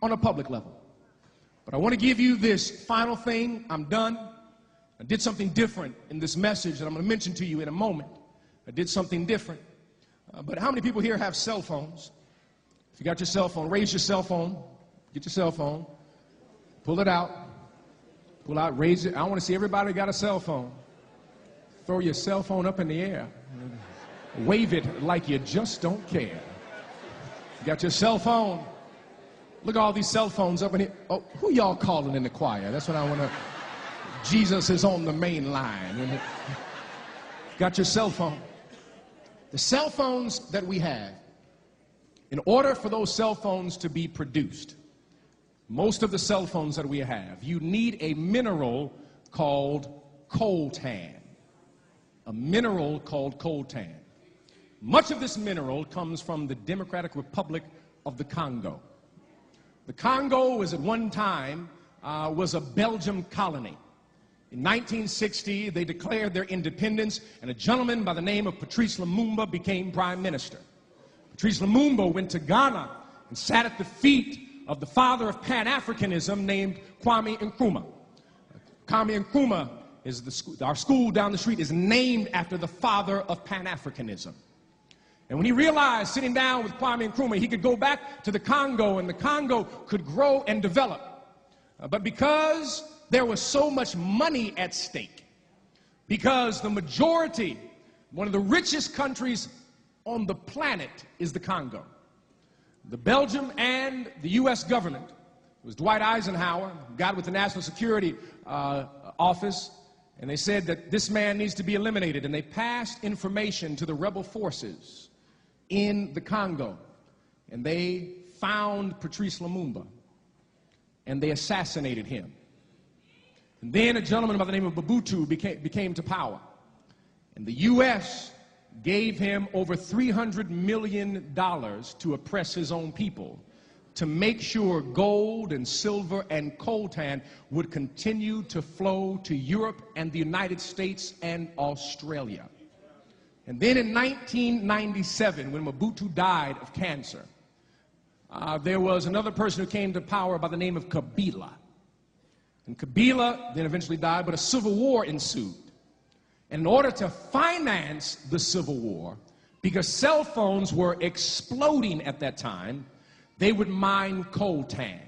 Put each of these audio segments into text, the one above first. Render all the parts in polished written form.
on a public level. But I want to give you this final thing. I'm done. I did something different in this message that I'm going to mention to you in a moment. I did something different. But how many people here have cell phones? If you got your cell phone, raise your cell phone. Get your cell phone. Pull it out. Pull out, raise it. I want to see everybody got a cell phone. Throw your cell phone up in the air. Wave it like you just don't care. You got your cell phone. Look at all these cell phones up in here. Oh, who y'all calling in the choir? That's what I want to... Jesus is on the main line. Got your cell phone. The cell phones that we have, in order for those cell phones to be produced, most of the cell phones that we have, you need a mineral called coltan. A mineral called coltan. Much of this mineral comes from the Democratic Republic of the Congo. The Congo was at one time was a Belgian colony. In 1960, they declared their independence, and a gentleman by the name of Patrice Lumumba became prime minister. Patrice Lumumba went to Ghana and sat at the feet of the father of Pan-Africanism named Kwame Nkrumah. Kwame Nkrumah is our school down the street is named after the father of Pan-Africanism. And when he realized, sitting down with Kwame Nkrumah, he could go back to the Congo, and the Congo could grow and develop. But because there was so much money at stake, because the majority, one of the richest countries on the planet is the Congo. The Belgium and the U.S. government, it was Dwight Eisenhower, got with the National Security Office, and they said that this man needs to be eliminated, and they passed information to the rebel forces in the Congo, and they found Patrice Lumumba, and they assassinated him. And then a gentleman by the name of Mobutu became to power, and the U.S. gave him over $300 million to oppress his own people, to make sure gold and silver and coltan would continue to flow to Europe and the United States and Australia. And then in 1997, when Mobutu died of cancer, there was another person who came to power by the name of Kabila. And Kabila then eventually died, but a civil war ensued. And in order to finance the civil war, because cell phones were exploding at that time, they would mine coltan.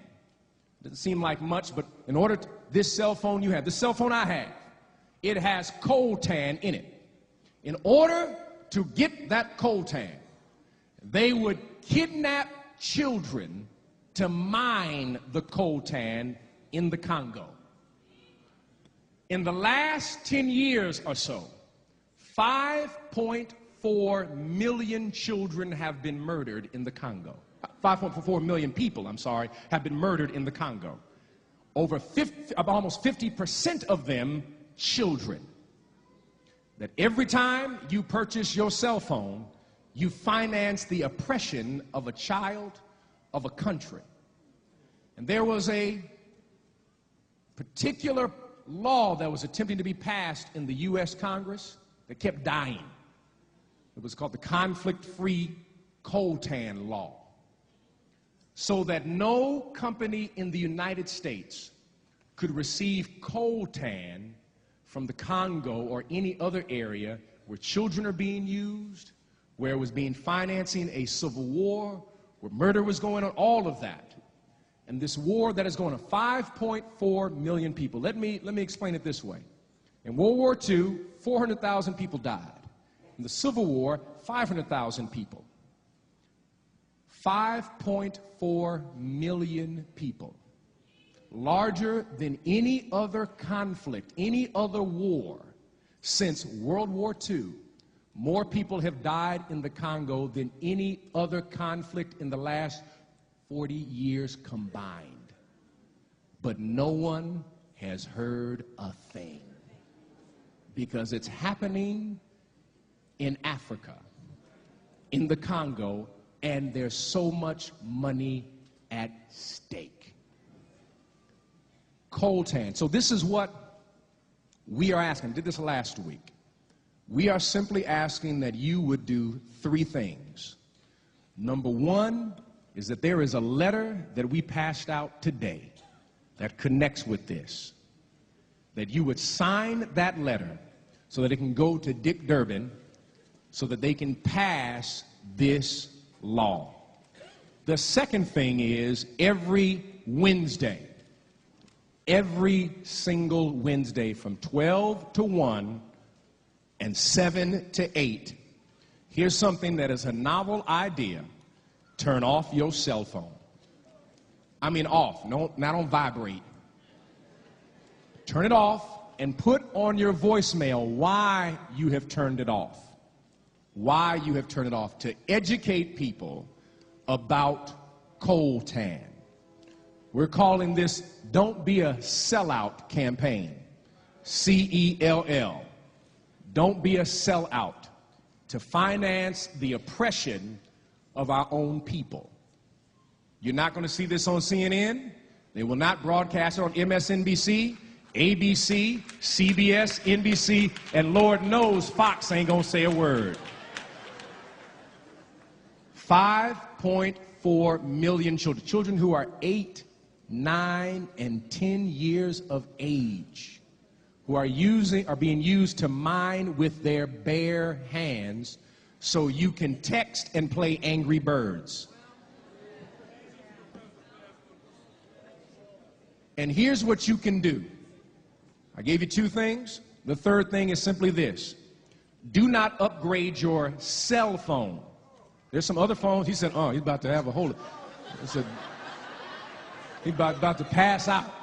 Doesn't seem like much, but in order to, this cell phone you have, the cell phone I have, it has coltan in it. In order to get that coltan, they would kidnap children to mine the coltan in the Congo. In the last 10 years or so, 5.4 million children have been murdered in the Congo. 5.4 million people, I'm sorry, have been murdered in the Congo. Almost 50% of them children. That every time you purchase your cell phone, you finance the oppression of a child, of a country. And there was a particular law that was attempting to be passed in the U.S. Congress that kept dying. It was called the Conflict-Free Coltan Law. So that no company in the United States could receive coltan from the Congo or any other area where children are being used, where it was being financing a civil war, where murder was going on, all of that. And this war that is going on, 5.4 million people. Let me explain it this way. In World War II, 400,000 people died. In the Civil War, 500,000 people. 5.4 million people. Larger than any other conflict, any other war since World War II. More people have died in the Congo than any other conflict in the last 40 years combined. But no one has heard a thing, because it's happening in Africa, in the Congo, and there's so much money at stake. Coltan. So this is what we are asking. I did this last week. We are simply asking that you would do three things. Number one, is that there is a letter that we passed out today that connects with this. That you would sign that letter so that it can go to Dick Durbin so that they can pass this law. The second thing is every Wednesday, every single Wednesday from 12 to 1 and 7 to 8, here's something that is a novel idea. Turn off your cell phone. I mean off, no, not on vibrate. Turn it off and put on your voicemail why you have turned it off. Why you have turned it off, to educate people about coltan. We're calling this Don't Be a Sellout campaign. C-E-L-L. Don't be a sellout, to finance the oppression of our own people. You're not going to see this on CNN. They will not broadcast it on MSNBC, ABC, CBS, NBC, and Lord knows Fox ain't going to say a word. 5.4 million children, children who are 8, 9, and 10 years of age, who are being used to mine with their bare hands so you can text and play Angry Birds. And here's what you can do. I gave you 2 things. The third thing is simply this. Do not upgrade your cell phone. There's some other phones. He said, oh, he's about to have a whole... He said, he's about to pass out.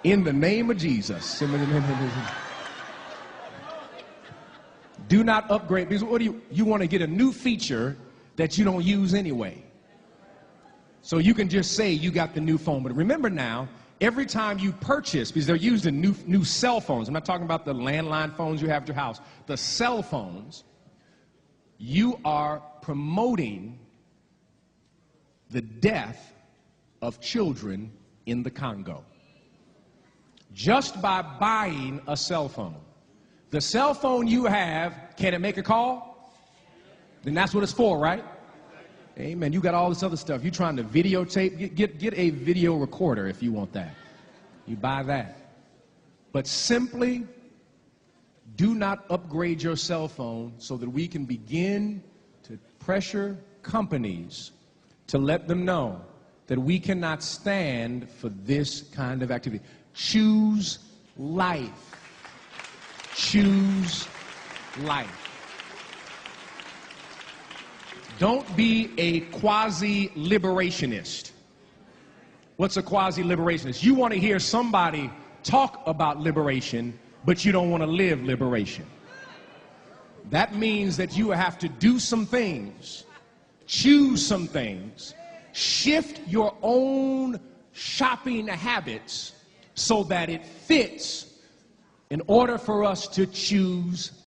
In the name of Jesus. Do not upgrade. Because what do you want to get a new feature that you don't use anyway. So you can just say you got the new phone. But remember now, every time you purchase, because they're used in new cell phones. I'm not talking about the landline phones you have at your house. The cell phones, you are promoting the death of children in the Congo. Just by buying a cell phone. The cell phone you have, can it make a call? Then that's what it's for, right? Amen. You got all this other stuff. You're trying to videotape. Get a video recorder if you want that. You buy that. But simply do not upgrade your cell phone so that we can begin to pressure companies to let them know that we cannot stand for this kind of activity. Choose life. Choose life. Don't be a quasi-liberationist. What's a quasi-liberationist? You want to hear somebody talk about liberation, but you don't want to live liberation. That means that you have to do some things, choose some things, shift your own shopping habits so that it fits in order for us to choose